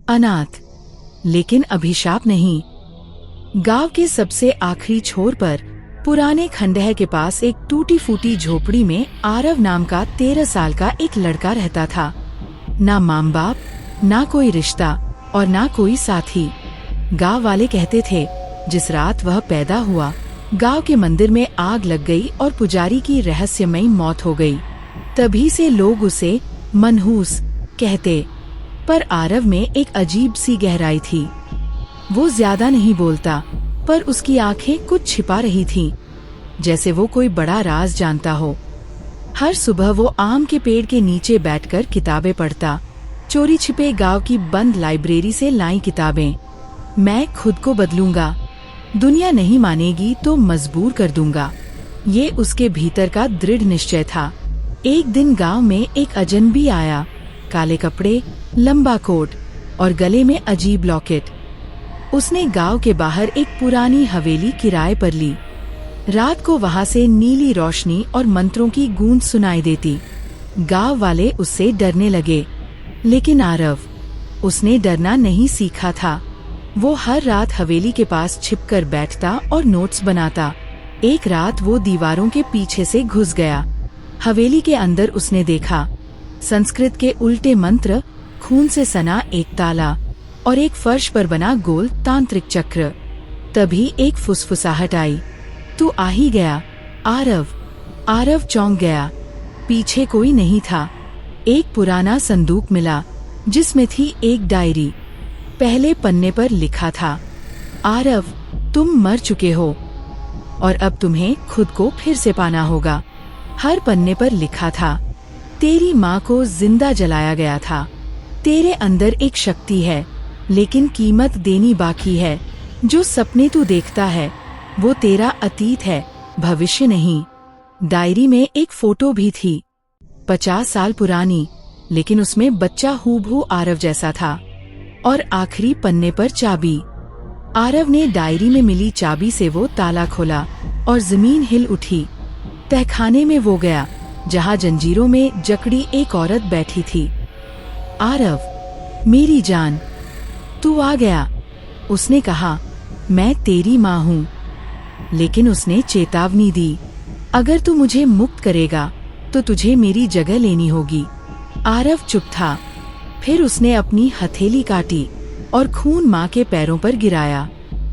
अनाथ, लेकिन अभिशाप नहीं। गांव के सबसे आखिरी छोर पर पुराने खंडहर के पास एक टूटी फूटी झोपड़ी में आरव नाम का 13 साल का एक लड़का रहता था। ना माँ बाप, ना कोई रिश्ता और ना कोई साथी। गांव वाले कहते थे जिस रात वह पैदा हुआ गांव के मंदिर में आग लग गई और पुजारी की रहस्यमयी मौत हो गई। तभी से लोग उसे मनहूस कहते। पर आरव में एक अजीब सी गहराई थी। वो ज्यादा नहीं बोलता, पर उसकी आंखें कुछ छिपा रही थीं, जैसे वो कोई बड़ा राज जानता हो। हर सुबह वो आम के पेड़ के नीचे बैठकर किताबें पढ़ता, चोरी छिपे गांव की बंद लाइब्रेरी से लाई किताबें। मैं खुद को बदलूंगा, दुनिया नहीं मानेगी तो मजबूर कर दूंगा, ये उसके भीतर का दृढ़ निश्चय था। एक दिन गांव में एक अजनबी आया, काले कपड़े, लंबा कोट और गले में अजीब लॉकेट। उसने गांव के बाहर एक पुरानी हवेली किराए पर ली। रात को वहां से नीली रोशनी और मंत्रों की गूंज सुनाई देती। गांव वाले उससे डरने लगे, लेकिन आरव, उसने डरना नहीं सीखा था। वो हर रात हवेली के पास छिपकर बैठता और नोट्स बनाता। एक रात वो दीवारों के पीछे से घुस गया। हवेली के अंदर उसने देखा संस्कृत के उल्टे मंत्र, खून से सना एक ताला और एक फर्श पर बना गोल तांत्रिक चक्र। तभी एक फुसफुसाहट आई, तू आ ही गया आरव। आरव चौंक गया। पीछे कोई नहीं था। एक पुराना संदूक मिला जिसमें थी एक डायरी। पहले पन्ने पर लिखा था, आरव, तुम मर चुके हो और अब तुम्हें खुद को फिर से पाना होगा। हर पन्ने पर लिखा था, तेरी माँ को जिंदा जलाया गया था। तेरे अंदर एक शक्ति है, लेकिन कीमत देनी बाकी है। जो सपने तू देखता है वो तेरा अतीत है, भविष्य नहीं। डायरी में एक फोटो भी थी, 50 साल पुरानी, लेकिन उसमें बच्चा हूबहू आरव जैसा था। और आखिरी पन्ने पर चाबी। आरव ने डायरी में मिली चाबी से वो ताला खोला और जमीन हिल उठी। तहखाने में वो गया जहाँ जंजीरों में जकड़ी एक औरत बैठी थी। आरव, मेरी जान, तू आ गया। उसने कहा, मैं तेरी माँ हूँ। लेकिन उसने चेतावनी दी, अगर तू मुझे मुक्त करेगा तो तुझे मेरी जगह लेनी होगी। आरव चुप था। फिर उसने अपनी हथेली काटी और खून माँ के पैरों पर गिराया।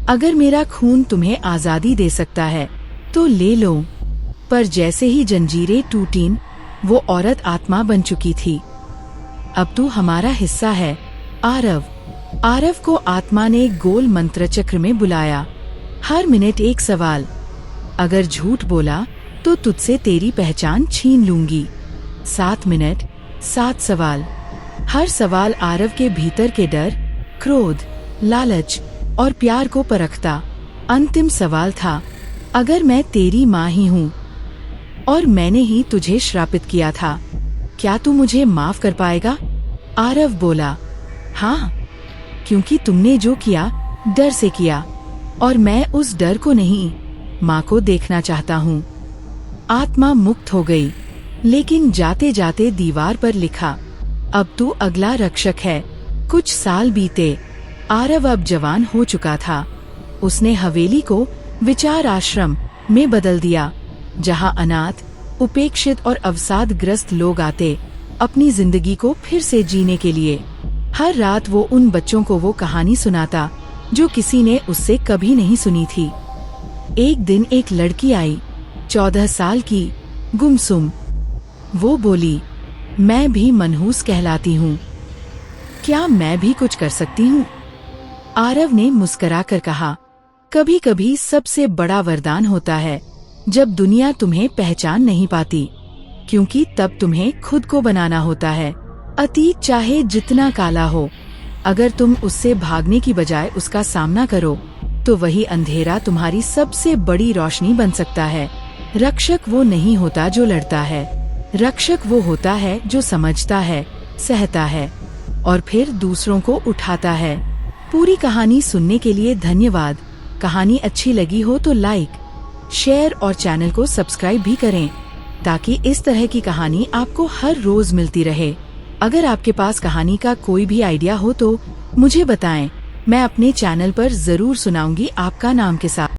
अगर मेरा खून तुम्हें आजादी दे सकता है तो ले लो। पर जैसे ही जंजीरें टूटीं, वो औरत आत्मा बन चुकी थी। अब तू हमारा हिस्सा है आरव। आरव को आत्मा ने गोल मंत्र चक्र में बुलाया। हर मिनट एक सवाल, अगर झूठ बोला तो तुझसे तेरी पहचान छीन लूंगी। 7 मिनट, 7 सवाल। हर सवाल आरव के भीतर के डर, क्रोध, लालच और प्यार को परखता। अंतिम सवाल था, अगर मैं तेरी माँ ही हूँ और मैंने ही तुझे श्रापित किया था, क्या तू मुझे माफ कर पाएगा? आरव बोला, हाँ, क्योंकि तुमने जो किया डर से किया और मैं उस डर को नहीं, माँ को देखना चाहता हूँ। आत्मा मुक्त हो गई, लेकिन जाते जाते दीवार पर लिखा, अब तू अगला रक्षक है। कुछ साल बीते। आरव अब जवान हो चुका था। उसने हवेली को विचार आश्रम में बदल दिया, जहाँ अनाथ, उपेक्षित और अवसादग्रस्त लोग आते अपनी जिंदगी को फिर से जीने के लिए। हर रात वो उन बच्चों को वो कहानी सुनाता जो किसी ने उससे कभी नहीं सुनी थी। एक दिन एक लड़की आई, 14 साल की, गुमसुम। वो बोली, मैं भी मनहूस कहलाती हूँ, क्या मैं भी कुछ कर सकती हूँ? आरव ने मुस्कुराकर कहा, कभी कभी सबसे बड़ा वरदान होता है जब दुनिया तुम्हें पहचान नहीं पाती, क्योंकि तब तुम्हें खुद को बनाना होता है। अतीत चाहे जितना काला हो, अगर तुम उससे भागने की बजाय उसका सामना करो तो वही अंधेरा तुम्हारी सबसे बड़ी रोशनी बन सकता है। रक्षक वो नहीं होता जो लड़ता है, रक्षक वो होता है जो समझता है, सहता है और फिर दूसरों को उठाता है। पूरी कहानी सुनने के लिए धन्यवाद। कहानी अच्छी लगी हो तो लाइक, शेयर और चैनल को सब्सक्राइब भी करें, ताकि इस तरह की कहानी आपको हर रोज मिलती रहे। अगर आपके पास कहानी का कोई भी आइडिया हो तो मुझे बताएं, मैं अपने चैनल पर जरूर सुनाऊंगी आपका नाम के साथ।